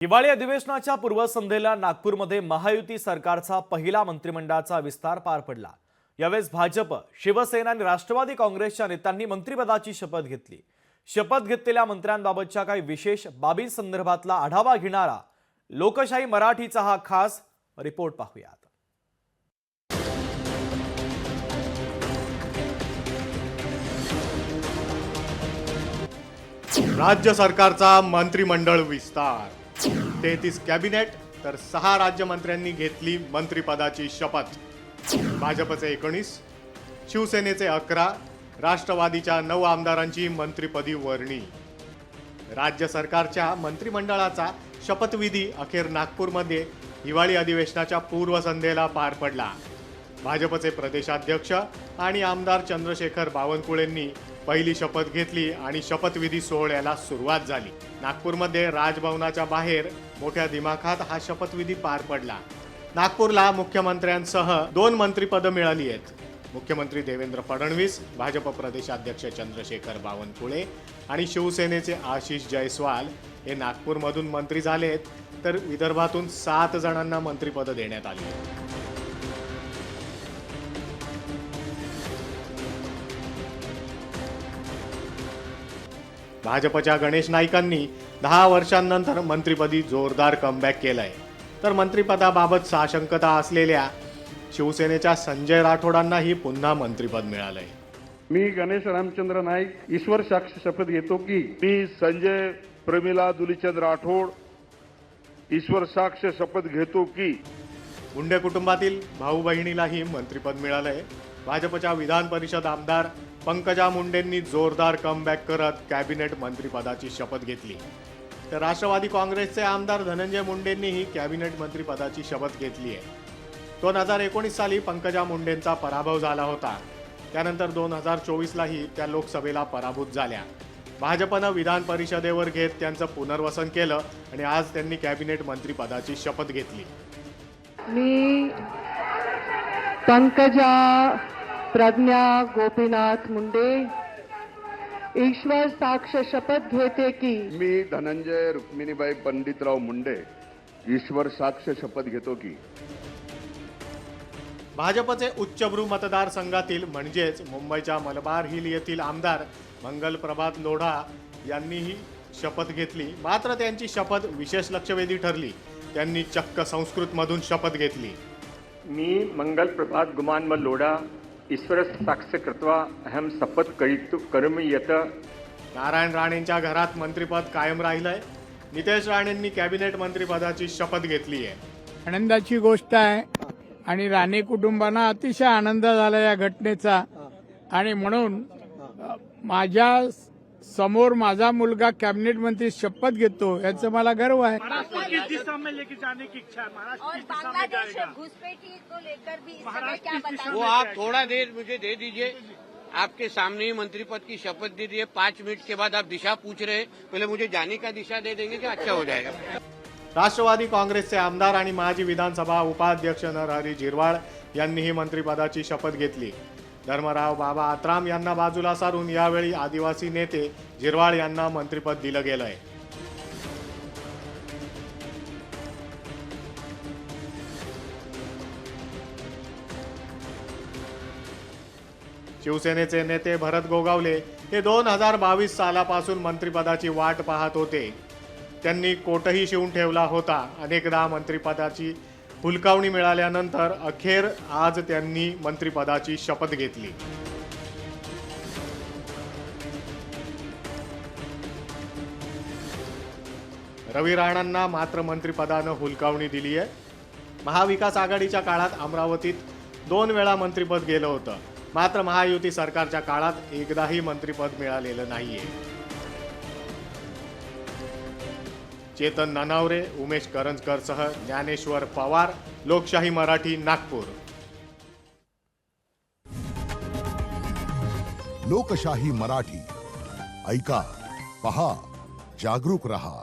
हिवाळी अधिवेशनाच्या पूर्वसंध्येला नागपूरमध्ये महायुती सरकारचा पहिला मंत्रिमंडळाचा विस्तार पार पडला। यावेळेस भाजप, शिवसेना आणि राष्ट्रवादी काँग्रेसच्या नेत्यांनी मंत्रिपदाची शपथ घेतली। शपथ घेतलेल्या मंत्र्यांबाबतच्या काही विशेष बाबींसंदर्भातला आढावा घेणारा लोकशाही मराठीचा हा खास रिपोर्ट पाहूयात। राज्य सरकारचा मंत्रिमंडळ विस्तार, 33 कॅबिनेट तर 6 राज्यमंत्र्यांनी घेतली मंत्रिपदाची शपथ। भाजपचे 19, शिवसेनेचे 11, राष्ट्रवादीच्या 9 आमदारांची मंत्रिपदी वर्णी। राज्य सरकारच्या मंत्रिमंडळाचा शपथविधी अखेर नागपूरमध्ये हिवाळी अधिवेशनाच्या पूर्वसंध्येला पार पडला। भाजपचे प्रदेशाध्यक्ष आणि आमदार चंद्रशेखर बावनकुळेंनी पहिली शपथ घेतली आणि शपथविधी सोहळ्याला सुरुवात झाली। नागपूरमध्ये राजभवनाच्या बाहेर मोठ्या दिमाखात हा शपथविधी पार पडला। नागपूरला मुख्यमंत्र्यांसह 2 मंत्रिपदं मिळाली आहेत। मुख्यमंत्री देवेंद्र फडणवीस, भाजप प्रदेशाध्यक्ष चंद्रशेखर बावनकुळे आणि शिवसेनेचे आशिष जयस्वाल हे नागपूरमधून मंत्री झालेत, तर विदर्भातून 7 जणांना मंत्रिपद देण्यात आली आहेत। भाजपच्या गणेश नाईकांनी 10 वर्षांनंतर मंत्रिपदी जोरदार कमबॅक केलंय, तर मंत्रिपदाबाबत साशंकता असलेल्या शिवसेनेच्या संजय राठोडांनाही पुन्हा मंत्रिपद मिळालंय। मी गणेश रामचंद्र नाईक ईश्वर साक्ष शपथ घेतो की मी संजय प्रमिला दुलीचंद राठोड ईश्वर साक्ष शपथ घेतो की मुंडे कुटुंबातील भाऊ बहिणीलाही मंत्रिपद मिळालंय। भाजपच्या विधान परिषद आमदार पंकजा मुंडेंनी जोरदार कमबॅक करत कॅबिनेट मंत्रिपदाची शपथ घेतली, तर राष्ट्रवादी काँग्रेसचे आमदार धनंजय मुंडेंनीही कॅबिनेट मंत्रिपदाची शपथ घेतली आहे। 2019 साली पंकजा मुंडेंचा पराभव झाला होता, त्यानंतर 2024लाही त्या लोकसभेला पराभूत झाल्या। भाजपनं विधान परिषदेवर घेत त्यांचं पुनर्वसन केलं आणि आज त्यांनी कॅबिनेट मंत्रिपदाची शपथ घेतली। मी पंकजा प्रज्ञा गोपीनाथ मुंडे ईश्वर साक्ष शपथ घेते की मी धनंजय रुक्मिणीबाई पंडितराव मुंडे ईश्वर साक्ष शपथ घेतो की भाजपचे उच्चभ्रू मतदारसंघातील म्हणजेच मुंबईच्या मलबार हिल येथील आमदार मंगल प्रभात लोढा यांनीही शपथ घेतली, मात्र त्यांची शपथ विशेष लक्षवेधी ठरली। त्यांनी चक्क संस्कृतमधून शपथ घेतली। मी मंगल प्रभात गुमान्म लोढा ईश्वर साक्ष कृत्वा अहम शपथ करोमि यत। नारायण राणेंच्या घरात मंत्रिपद कायम राहिलंय। नितेश राणेंनी कॅबिनेट मंत्रिपदाची शपथ घेतली आहे। आनंदाची गोष्ट आहे आणि राणे कुटुंबांना अतिशय आनंद झाला या घटनेचा, आणि म्हणून माझ्या समोर माझा मुलगा कॅबिनेट मंत्री शपथ घेतो याचा मला गर्व है। महाराष्ट्र किस दिशा में लेके जाने की इच्छा है? महाराष्ट्र किस दिशा में जाएगा? घुसपैठी को लेकर भी इस समय क्या बताएं? वो आप थोड़ा देर मुझे दे दीजिए, आपके सामने ही मंत्रिपद की शपथ दे दिए। 5 मिनट के बाद आप दिशा पूछ रहे हैं, पहले मुझे जाने का दिशा दे देंगे क्या अच्छा हो जाएगा। राष्ट्रवादी काँग्रेसचे आमदार आणि माजी विधानसभा उपाध्यक्ष नरहरी झिरवाळ यांनीही मंत्रिपदाची शपथ घेतली। धर्मराव बाबा आत्राम यांना बाजूला सारून यावेळी आदिवासी नेते झिरवाळ यांना मंत्रिपद दिलं गेलंय। शिवसेनेचे नेते भरत गोगावले हे 2022 सालापासून मंत्रिपदाची वाट पाहत होते। त्यांनी कोटही शिवून ठेवला होता। अनेकदा मंत्रिपदाची हुलकावणी मिळाल्यानंतर अखेर आज त्यांनी मंत्रिपदाची शपथ घेतली। रवी राणांना मात्र मंत्रिपदानं हुलकावणी दिली आहे। महाविकास आघाडीच्या काळात अमरावतीत 2 वेळा मंत्रिपद गेलं होतं, मात्र महायुती सरकारच्या काळात एकदाही मंत्रिपद मिळालेलं नाहीये। चेतन नानावरे, उमेश करंजकरसह ज्ञानेश्वर पवार, लोकशाही मराठी, नागपूर। लोकशाही मराठी ऐका, पहा, जागरूक रहा।